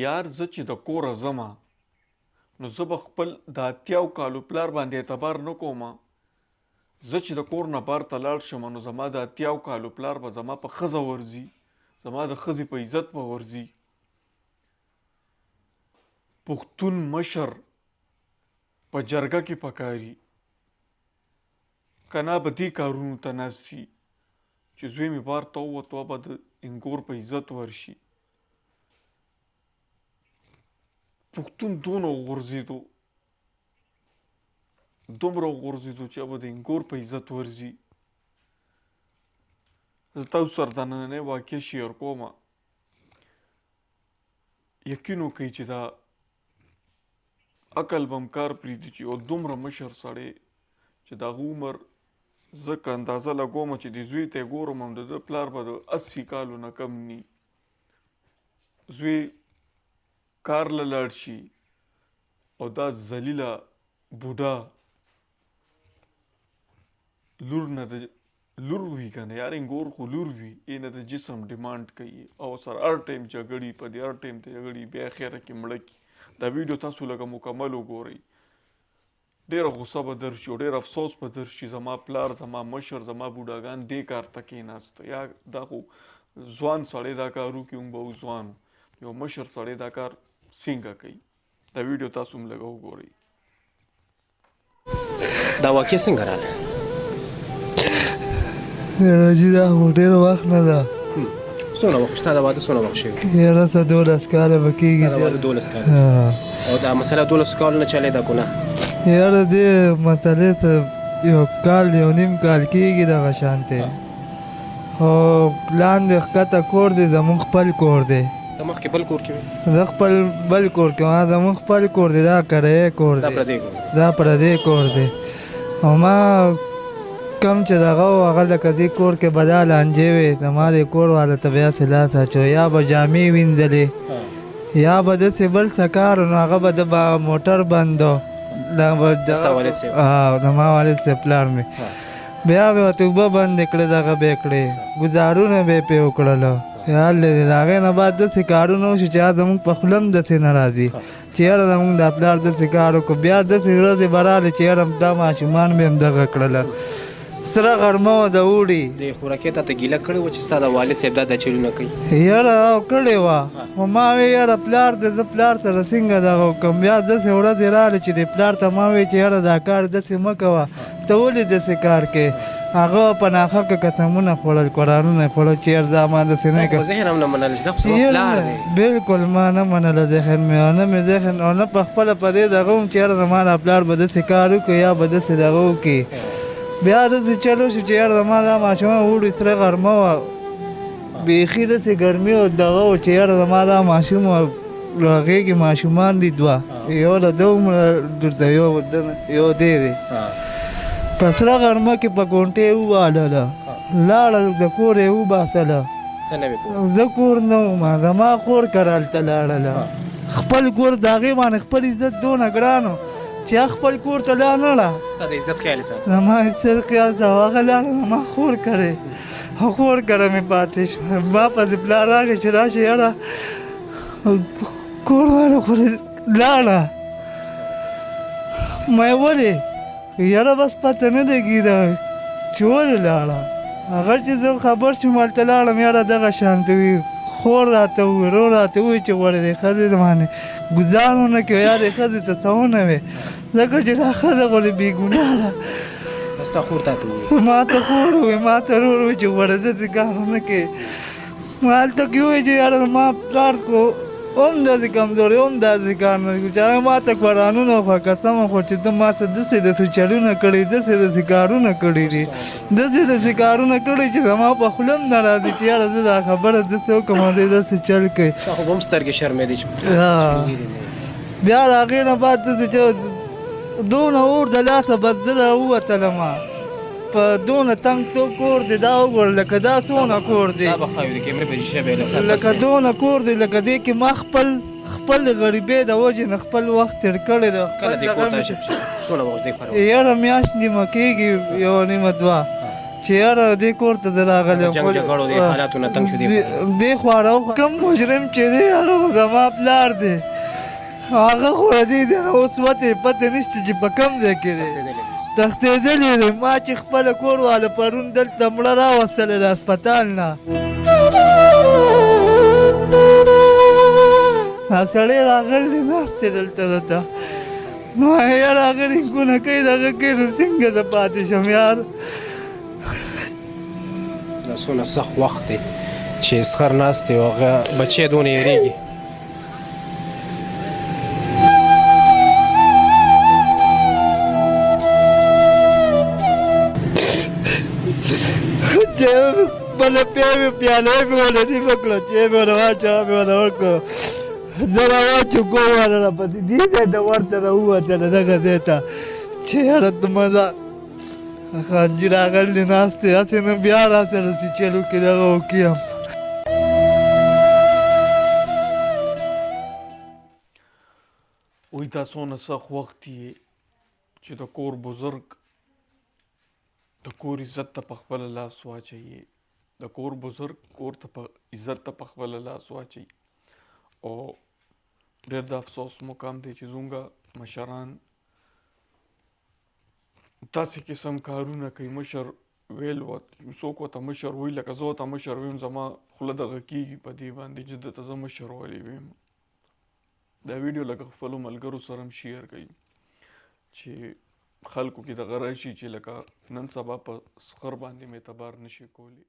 یار زه چې د کوره ځمه نو زه به خپل د 80 کالو پلار باندې اعتبار نه کوم. زه چې د کور نه بار ته لاړ شم نو زما د 80 کالو پلار به زما په ښځه ورځي، زما د ښځې په عزت به ورځي. پښتون مشر په جرګه کې پکاري که نه به دې کارونو ته ناست وي چې زوی مې بار ته ووتو به د انګور په عزت ورشي. پښتون دونه وغورځېدو دومره وغورځېدو چې به د انګور په عزت ورځي. زه تاسو سره دا نننۍ واقع شیر کوم. یقین وکړئ چې دا عقل به م کار پرېږدي چې یو دومره مشر سړی چې د هغه عمر زه که اندازه لګوم چې د زوی ته یې ګورم هم د ده پلار به د 80 کالو نه کم ني. زوی کار له لاړ شي او دا ذلیله بوډا لور نه د لور وي که نه یار انګور خو لور وي یې نه د جسم ډیمانډ کوي او سره هر ټایم جګړې په دې هر ټایم ته جګړې بیا خیره کې مړه کي. دا ویډیو تاسو لږه مکمل وګورئ. ډېره غصه به در شي او ډېر افسوس به در شي زما پلار زما مشر زما بوډاګان دې کار ته کېناسته. یا دا خو ځوان سړی دا کار وکړي موږ به ځوان یو مشر سړی دا کار څنګه کوي. دا ویډیو تاسو هم لږه وګورئ. دا واقع څنګه راغله؟ راځي دا خو ډېر وخت نه ده. څومره وخت ستا د واده څومره وخت شوي؟ یاره څه 12 کاله به کېږي. ستا د واده 12 کاله او دا مسله 12 کالو نه چلېده که نه؟ یاره دې مسلې ته یو کال یو نیم کال کېږي دغه شانتې او لاندې ښکته کور دی زمونږ خپل کور دی. ته مخکې بل کور کې وې؟ زه خپل بل کور کې وم. زمونږ خپل کور دی دا کرایه کور دا دی. پردی کور؟ دا پردی کور دی او ما کم چې دغه و هغه لکه دې کور کې به دا لانجې وې زما دې کور والا ته به هسې لاس اچوه یا به جامې وینځلې یا به داسې بل څه کار نو هغه به د موټر بندو ستا والد صاحب؟ زما والد صاحب پلار مې بیا به ورته اوبه بندې کړې دغه به یې کړې ګزارونه به یې پرې وکړلو. خیال دی د هغې نه بعد داسې کارونه وشي چې زمونږ په خوله هم داسې نه راځي چې یاره زمونږ دا پلار داسې کار وکړو. بیا داسې ورځې به راغلې چې یاره دا ماشومان به هم دغه کړله سره غرمه وه د اوړي. د خوراکۍ ته ګیله کړې وه چې ستا د والد صاحب دا چلونه کوي؟ یاره او کړې وه خو ما وی یاره پلار دی زه پلار سره څنګه دغه وکړم. بیا داسې ورځې راغلې چې د پلار ته ما وی چې یاره دا کار داسې مه کوه ته ولې داسې کار کوې. هغه په ناحقه قسمونه خوړل قرآنونه یې خوړل چې یاره دا ما داسې نه کوم. ذهن هم نه منله چې دا خو زما پلار دی. بلکل ما نه منله ذهن مې او نه مې ذهن او نه په خپله په دې دغه وم چې یاره زما دا پلار به داسې کار وکړي یا به داسې دغه وکړي. بیا داسې چل وشو چې یاره زما دا ماشومان اوړي سره غرمه وه بیخي داسې ګرمي او دغه و چې یاره زما دا ماشوم و هغې کې ماشومان دي دوه یو له ده عمره درته یو دی دی په سره غرمه کې په ګونټې یې وبالله لاړل د کور یې وباسله. زه کور نه وم زما خور کره هلته لاړله خپل کور د هغې باندې خپل عزت دونه ګران و چې خپل کور ته لا نه ړه. ستا د عزت خیال یې ساته؟ زما عزت خیال ساته هغه لاړه زما خور کړې او خور کره مې پاتې شوه. ما پسې پلار راغی چې راشي یاره کور والا خو لاړه. ما یې ولې یاره بس پته نه لګېده چې ولې لاړه. هغه چې زه خبر شوم هلته لاړم یاره دغه شانته وي خور راته وویل ورور راته وویل چې غواړې د ښځې باندې ګزار ونه کړې یا د ښځې ته څه ونه وې ځکه چې دا ښځه خو د بېګناه ده. ستا خور تا ته وویل؟ ما ته خور وویل ما ته ورور وویل چې غواړې داسې کار ونه کړې. ما هلته کې وویل چې یاره ما پلار خو هم داسې کمزوری هم داسې کار نه کوي چې هغه ما ته قرآنونه خو قسم خو چې ته ما څه داسې چلونه کړي داسې کارونه کړي دي داسې کارونه کړي چې زما په خوله هم نه راځي چې یاره زه دا خبره داسې وکړم او دی داسې چل کوي. ستا خو به هم سترګې شرمېدې چې بیا د هغې نه بعد داسې چې دونه اور د لاسه بس زه راووتلم په دونه تنګ تو کور دی دا وګوره لکه دا څونه کور دی دا به ښه وي د کیمرې په شیشه به یې لکه دونه کور دی لکه دې کې ما خپل غریبۍ د وجې نه خپل وخت تېر کړی دی. کله دې کور ته څونه وخت دی؟ یاره میاشت نیمه کېږي یوه نیمه دوه چې یاره دې کور ته د راغلی یم جنګ جګړو دې حالاتو نه تنګ شو دې خواړه کم مجرم چې دی هغه خو زما پلار دی هغه خو دې دی نو اوس پته نشته چې په کوم ځای کې دی تښتېدلی دی ما چې خپله کور واله پرون دلته مړه راوستله د هسپتال نه دا سړی راغلی ناست دی دلته دته نو یاره هغه رینګونه کوي دغه کوي نو څنګه زه پاتې شم یار دا څونه سخت وخت دی چې اسخر ناست دی او هغه بچی دونه یېرېږي چې خپله پیاله مې ونه نیمه کړه چې مې ونه واچوه مې ونه ورکړه زه راواچو کومواله راپسې دې ځای ته ورته راووتله دغه ځای ته چې یاره ته مزه خانجي راغلی ناست دی هسې نه بیا راسره سیچلو کې دغه وکړم وایي دا څونه سخت وخت یې چې د کور بزرګ د کور عزت ته په خپله لاس واچوي د کور بزرګ کور ته په عزت ته په خپله لاس واچوي او ډېر د افسوس مقام دی چې زموږ مشران داسې قسم کارونه کوي مشر ویل څوک ورته مشر وایي لکه زه ورته مشر ویم زما خوله دغه کېږي په دې باندې چې درته زه مشر ولې ویم دا ویډیو لکه خپلو ملګرو سره هم شیر کوي چې خلکو کې دغه راشي چې لکه نن سبا په سخر باندې اعتبار نشي کولی